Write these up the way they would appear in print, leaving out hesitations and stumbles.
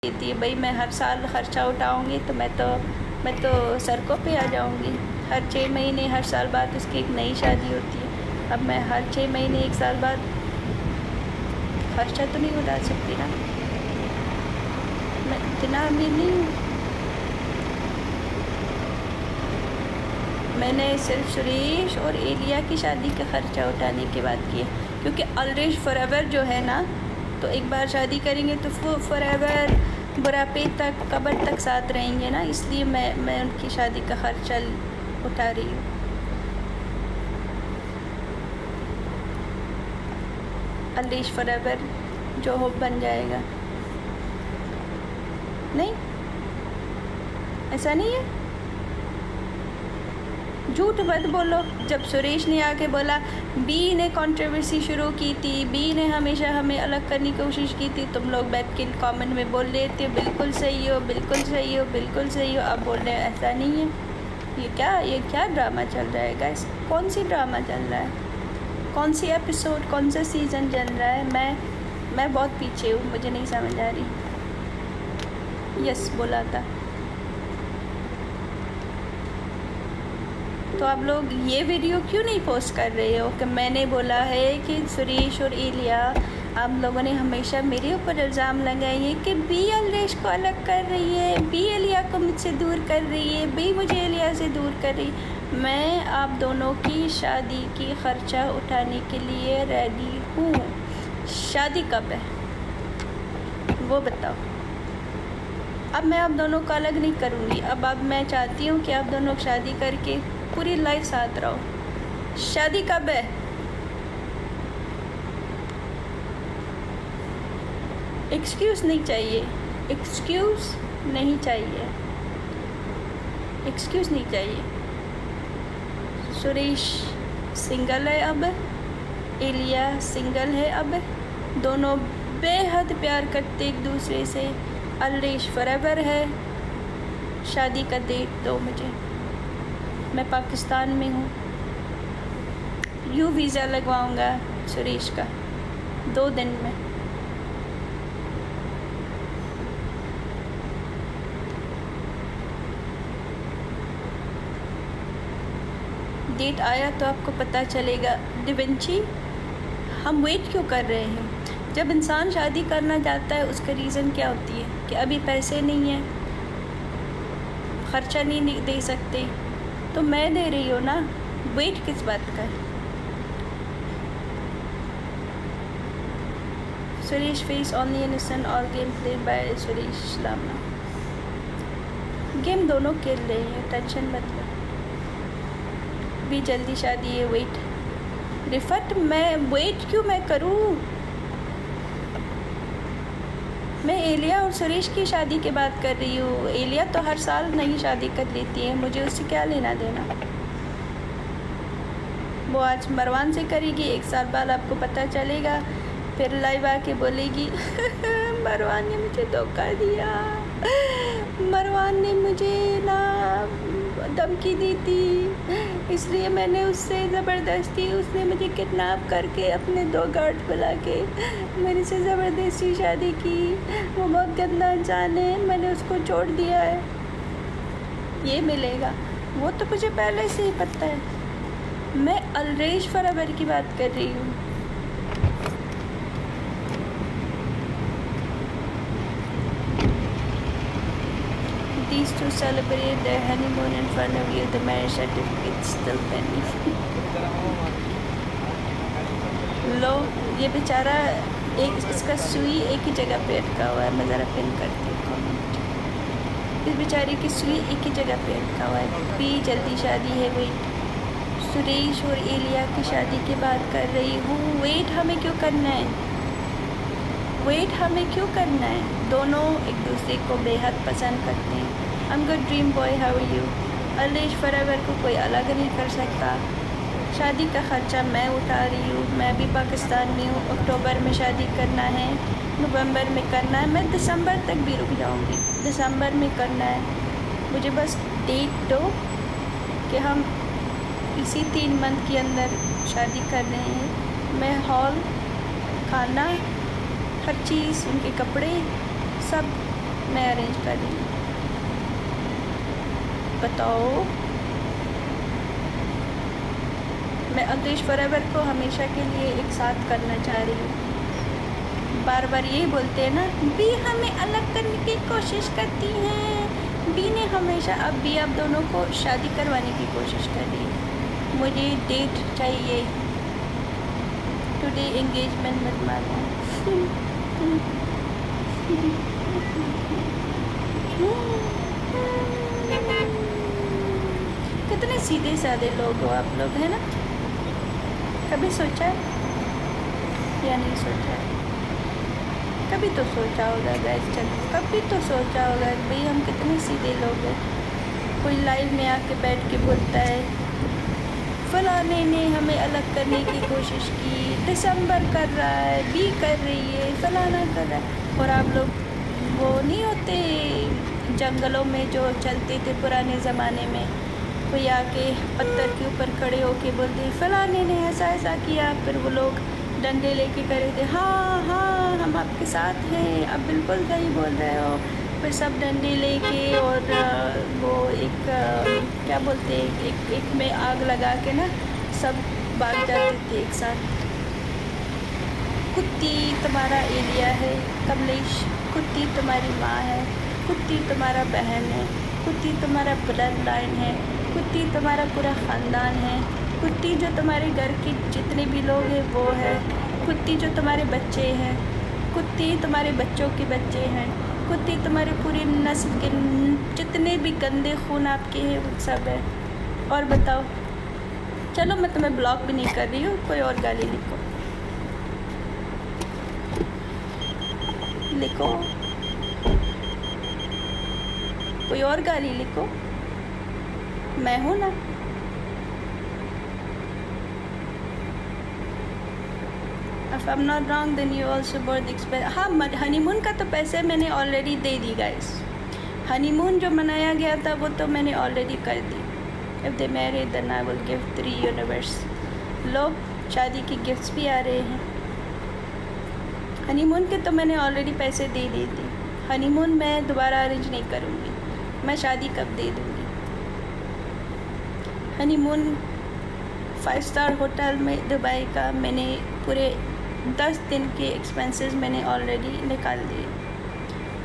कहती है भाई मैं हर साल खर्चा उठाऊंगी तो मैं तो सड़कों पे आ जाऊंगी। हर 6 महीने हर साल बाद उसकी एक नई शादी होती है। अब मैं हर 6 महीने 1 साल बाद खर्चा तो नहीं उठा सकती ना, मैं इतना अमीर नहीं हूँ। मैंने सिर्फ सुरेश और एलिया की शादी का ख़र्चा उठाने की बात की है, क्योंकि ऑलरेडी फॉरएवर जो है ना, तो एक बार शादी करेंगे तो वो फॉरएवर बुढ़ापे तक कब्र तक साथ रहेंगे ना, इसलिए मैं उनकी शादी का ख़र्चा उठा रही हूँ। ऑलरेडी फॉरएवर जो हो बन जाएगा। नहीं, ऐसा नहीं है, झूठ मत बोलो। जब सुरेश ने आके बोला, बी ने कंट्रोवर्सी शुरू की थी, बी ने हमेशा हमें अलग करने की कोशिश की थी, तुम लोग बैठ के कमेंट में बोल रहे थे बिल्कुल सही हो, बिल्कुल सही हो, बिल्कुल सही हो। अब बोल रहे हैं ऐसा नहीं है। ये क्या ड्रामा चल रहा है गाइस? कौन सी ड्रामा चल रहा है? कौन सी एपिसोड, कौन सा सीज़न चल रहा है? मैं बहुत पीछे हूँ, मुझे नहीं समझ आ रही। यस बोला था। तो आप लोग ये वीडियो क्यों नहीं पोस्ट कर रहे हो कि मैंने बोला है कि सुरेश और एलिया, आप लोगों ने हमेशा मेरे ऊपर इल्ज़ाम लगाए हैं कि बी ऑलरेडी को अलग कर रही है, बी एलिया को मुझसे दूर कर रही है, बी मुझे एलिया से दूर कर रही है। मैं आप दोनों की शादी की ख़र्चा उठाने के लिए रेडी हूँ। शादी कब है वो बताओ। अब मैं आप दोनों को अलग नहीं करूँगी। अब मैं चाहती हूँ कि आप दोनों शादी करके पूरी लाइफ साथ रहो। शादी कब है? एक्सक्यूज़ नहीं चाहिए, एक्सक्यूज़ नहीं चाहिए, एक्सक्यूज़ नहीं चाहिए। सुरेश सिंगल है अब, एलिया सिंगल है अब, दोनों बेहद प्यार करते एक दूसरे से। ऑलरेडी फॉरएवर है। शादी का डेट दो मुझे, मैं पाकिस्तान में हूँ। यूँ वीज़ा लगवाऊँगा सुरेश का 2 दिन में। डेट आया तो आपको पता चलेगा। डिविंची, हम वेट क्यों कर रहे हैं? जब इंसान शादी करना चाहता है उसका रीज़न क्या होती है कि अभी पैसे नहीं हैं, ख़र्चा नहीं दे सकते, तो मैं दे रही हूँ ना। वेट किस बात का है? सुरेश फेस ओनली इनोसेंट और game played by Suresh Lama. Game दोनों खेल रहे हैं, टेंशन मत लो। भी जल्दी शादी है, वेट। रिफत, मैं वेट क्यों मैं करूँ? मैं एलिया और सुरेश की शादी की बात कर रही हूँ। एलिया तो हर साल नई शादी कर लेती है, मुझे उससे क्या लेना देना। वो आज मरवान से करेगी, 1 साल बाद आपको पता चलेगा, फिर लाइव आके बोलेगी मरवान ने मुझे धोखा दिया, मरवान ने मुझे ना धमकी दी थी, इसलिए मैंने उससे ज़बरदस्ती, उसने मुझे किडनैप करके अपने 2 गार्ड बुला के मेरे से ज़बरदस्ती शादी की। वो बहुत गंदा इंसान है, मैंने उसको छोड़ दिया है। ये मिलेगा, वो तो मुझे पहले से ही पता है। मैं ऑलरेडी फॉरएवर की बात कर रही हूँ। These two celebrate their honeymoon in front of you. The marriage certificate still pending. लो, ये बेचारा इसका सुई एक ही जगह पे अटका हुआ है। मैं ज़रा पिन करती हूँ कमेंट। इस बेचारे की सुई एक ही जगह पे अटका हुआ है। भी जल्दी शादी है, वेट। सुरेश और एलिया की शादी की बात कर रही हूँ। वेट हमें क्यों करना है? वेट हमें क्यों करना है? दोनों एक दूसरे को बेहद पसंद करते हैं। I'm good dream boy, how are you? Already forever को कोई अलग नहीं कर सकता। शादी का ख़र्चा मैं उठा रही हूँ। मैं भी पाकिस्तान में हूँ। अक्टूबर में शादी करना है, नवंबर में करना है, मैं दिसंबर तक भी रुक जाऊँगी। दिसंबर में करना है। मुझे बस डेट दो कि हम इसी 3 मंथ के अंदर शादी कर रहे हैं। मैं हॉल, खाना, हर चीज़, उनके कपड़े सब मैं अरेंज कर रही हूँ। बताओ, मैं अंतरिक्ष फॉरएवर को हमेशा के लिए एक साथ करना चाह रही हूँ। बार बार यही बोलते हैं ना, बी हमें अलग करने की कोशिश करती हैं। बी ने हमेशा अब दोनों को शादी करवाने की कोशिश कर रही है। मुझे डेट चाहिए, टुडे एंगेजमेंट मत मानो। कितने सीधे साधे लोग हो आप लोग, है ना? कभी सोचा है या नहीं सोचा है? कभी तो सोचा होगा गाइस, चलो कभी तो सोचा होगा भाई हम कितने सीधे लोग हैं। कोई लाइव में आके बैठ के बोलता है फलाने ने हमें अलग करने की कोशिश की, दिसंबर कर रहा है, बी कर रही है, फलाना कर रहा है। और आप लोग वो नहीं होते जंगलों में जो चलते थे पुराने ज़माने में, कोई आके पत्थर के ऊपर खड़े होके बोलते फलाने ने ऐसा ऐसा किया, फिर वो लोग डंडे लेके करे थे, हाँ हाँ हम आपके साथ हैं, आप बिल्कुल सही बोल रहे हो। फिर सब डंडे लेके और वो एक क्या बोलते हैं, एक में आग लगा के ना सब भाग जाते थे एक साथ। कुत्ती तुम्हारा एलिया है कमलेश, कुत्ती तुम्हारी माँ है, कुत्ती तुम्हारा बहन है, कुत्ती तुम्हारा ब्लड लाइन है, कुत्ती तुम्हारा पूरा ख़ानदान है, कुत्ती जो तुम्हारे घर के जितने भी लोग हैं वो है, कुत्ती जो तुम्हारे बच्चे हैं, कुत्ती तुम्हारे बच्चों के बच्चे हैं, कुत्ती तुम्हारे पूरी नस्ल के जितने भी गंदे खून आपके हैं वो सब है। और बताओ, चलो मैं तुम्हें ब्लॉक भी नहीं कर रही हूँ, कोई और गाली लिखो लिखो, कोई और गाली लिखो, मैं हूँ ना। If I'm not wrong, then you also bought the expense. हाँ, हनीमून का तो पैसे मैंने ऑलरेडी दे दी गाइस। हनीमून जो मनाया गया था वो तो मैंने ऑलरेडी कर दी। If they marry, then I will give 3 universe। लोग शादी की गिफ्ट्स भी आ रहे हैं। हनीमून के तो मैंने ऑलरेडी पैसे दे दिए थे। हनीमून मैं दोबारा अरेंज नहीं करूँगी, मैं शादी कब दे दूँगी। हनीमून 5 स्टार होटल में दुबई का मैंने पूरे 10 दिन के एक्सपेंसेस मैंने ऑलरेडी निकाल दिए।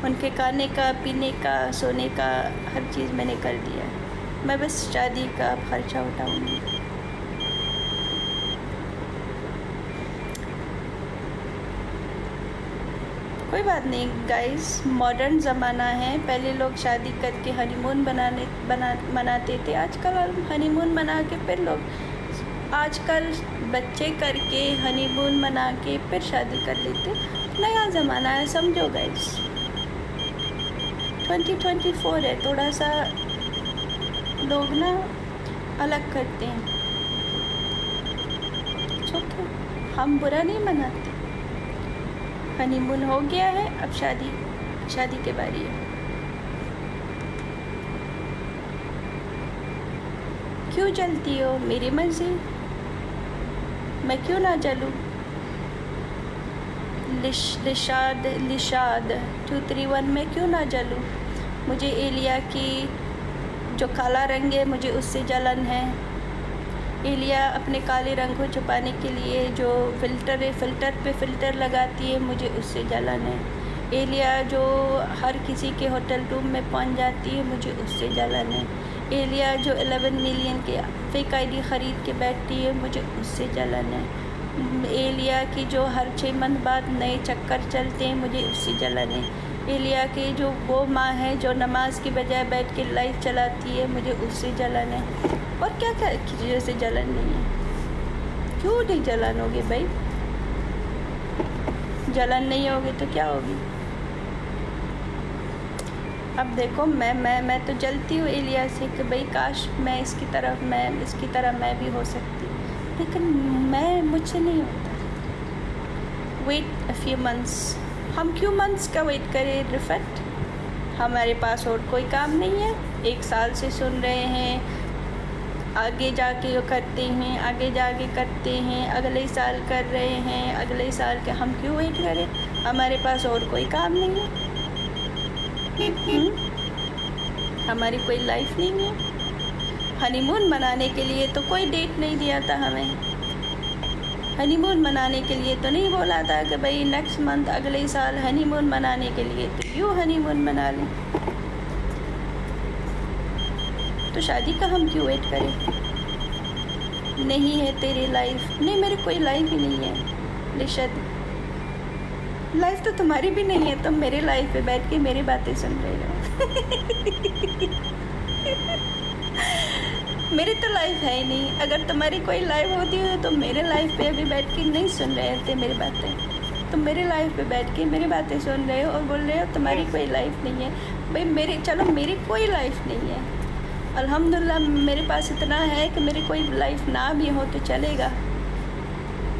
उनके खाने का, पीने का, सोने का हर चीज़ मैंने कर दिया। मैं बस शादी का खर्चा उठाऊँगी। कोई बात नहीं गाइस, मॉडर्न ज़माना है। पहले लोग शादी करके हनीमून मनाते थे, आजकल हनीमून मना के फिर लोग आजकल बच्चे करके हनीमून मना के फिर शादी कर लेते। नया ज़माना है, समझो गाइस। 2024 है, थोड़ा सा लोग ना अलग करते हैं। ओके, हम बुरा नहीं मनाते। हनीमून हो गया है, अब शादी के बारी है। क्यों जलती हो? मेरी मर्जी, मैं क्यों ना जलूं। लिशाद 231 में क्यों ना जलूं। मुझे एलिया की जो काला रंग है मुझे उससे जलन है। एलिया अपने काले रंग को छुपाने के लिए जो फ़िल्टर है, फ़िल्टर पे फ़िल्टर लगाती है, मुझे उससे जलन है। एलिया जो हर किसी के होटल रूम में पहुंच जाती है, मुझे उससे जलन है। एलिया जो 11 मिलियन के फेक आईडी ख़रीद के बैठती है, मुझे उससे जलन है। एलिया की जो हर 6 मंथ बाद नए चक्कर चलते हैं, मुझे उससे जलन है। एलिया की जो वो माँ है जो नमाज की बजाय बैठ के लाइव चलाती है, मुझे उससे जलन है। और क्या क्या चीज़ों से जलन नहीं है। क्यों नहीं जलन होगी भाई? जलन नहीं होगी तो क्या होगी? अब देखो, मैं तो जलती हूँ एलिया से कि भाई काश मैं इसकी तरह मैं भी हो सकती, लेकिन मुझसे नहीं होता। Wait a few months. हम क्यों मंथ्स का वेट करें रिफत? हमारे पास और कोई काम नहीं है। 1 साल से सुन रहे हैं, आगे जाके करते हैं, आगे जाके करते हैं, अगले साल कर रहे हैं, अगले साल के। हम क्यों वेट करें? हमारे पास और कोई काम नहीं है। हमारी कोई लाइफ नहीं है। हनीमून मनाने के लिए तो कोई डेट नहीं दिया था हमें। हनीमून मनाने के लिए तो नहीं बोला था कि भाई नेक्स्ट मंथ, अगले साल हनीमून मनाने के लिए, तो यूँ हनीमून मना लें। तो शादी का हम क्यों वेट करें? नहीं है तेरी लाइफ, नहीं मेरी कोई लाइफ ही नहीं है लिशद। लाइफ तो तुम्हारी भी नहीं है, तुम मेरे लाइफ पे बैठ के मेरी बातें सुन रहे हो। मेरी तो लाइफ है ही नहीं। अगर तुम्हारी कोई लाइफ होती हो तो मेरे लाइफ पे अभी बैठ के नहीं सुन रहे थे मेरी बातें। तुम मेरे लाइफ पे बैठ के मेरी बातें सुन रहे हो और बोल रहे हो तुम्हारी कोई लाइफ नहीं है। भाई मेरी कोई लाइफ नहीं है। अल्हम्दुलिल्लाह मेरे पास इतना है कि मेरी कोई लाइफ ना भी हो तो चलेगा।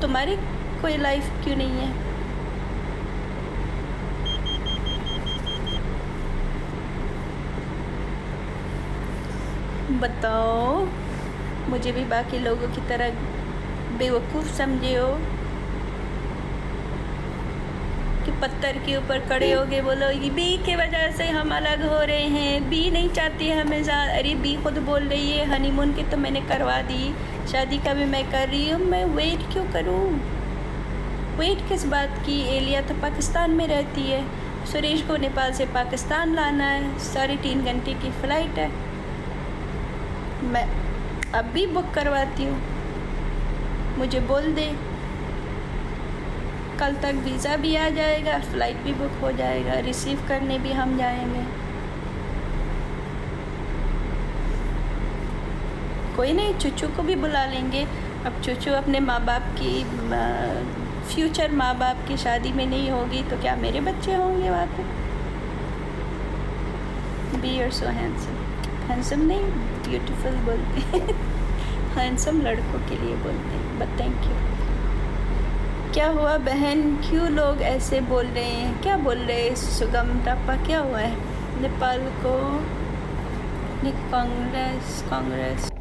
तुम्हारी कोई लाइफ क्यों नहीं है? बताओ, मुझे भी बाकी लोगों की तरह बेवकूफ़ समझे हो कि पत्थर के ऊपर खड़े हो गए बोलो ये बी के वजह से हम अलग हो रहे हैं, बी नहीं चाहती है हमें साथ। अरे बी खुद बोल रही है हनीमून की तो मैंने करवा दी, शादी का भी मैं कर रही हूँ, मैं वेट क्यों करूँ? वेट किस बात की? एलिया तो पाकिस्तान में रहती है, सुरेश को नेपाल से पाकिस्तान लाना है, 3.5 घंटे की फ़्लाइट है। मैं अब भी बुक करवाती हूँ, मुझे बोल दे, कल तक वीज़ा भी आ जाएगा, फ़्लाइट भी बुक हो जाएगा, रिसीव करने भी हम जाएंगे। कोई नहीं, चुचू को भी बुला लेंगे। अब चुचू अपने माँ बाप की फ्यूचर माँ बाप की शादी में नहीं होगी तो क्या मेरे बच्चे होंगे वहाँ पे? We are so handsome. Handsome नहीं, ब्यूटीफुल बोलते हैं। हैंडसम लड़कों के लिए बोलते हैं। But thank you. क्या हुआ बहन, क्यों लोग ऐसे बोल रहे हैं? क्या बोल रहे हैं सुगम टापा, क्या हुआ है? नेपाल को कांग्रेस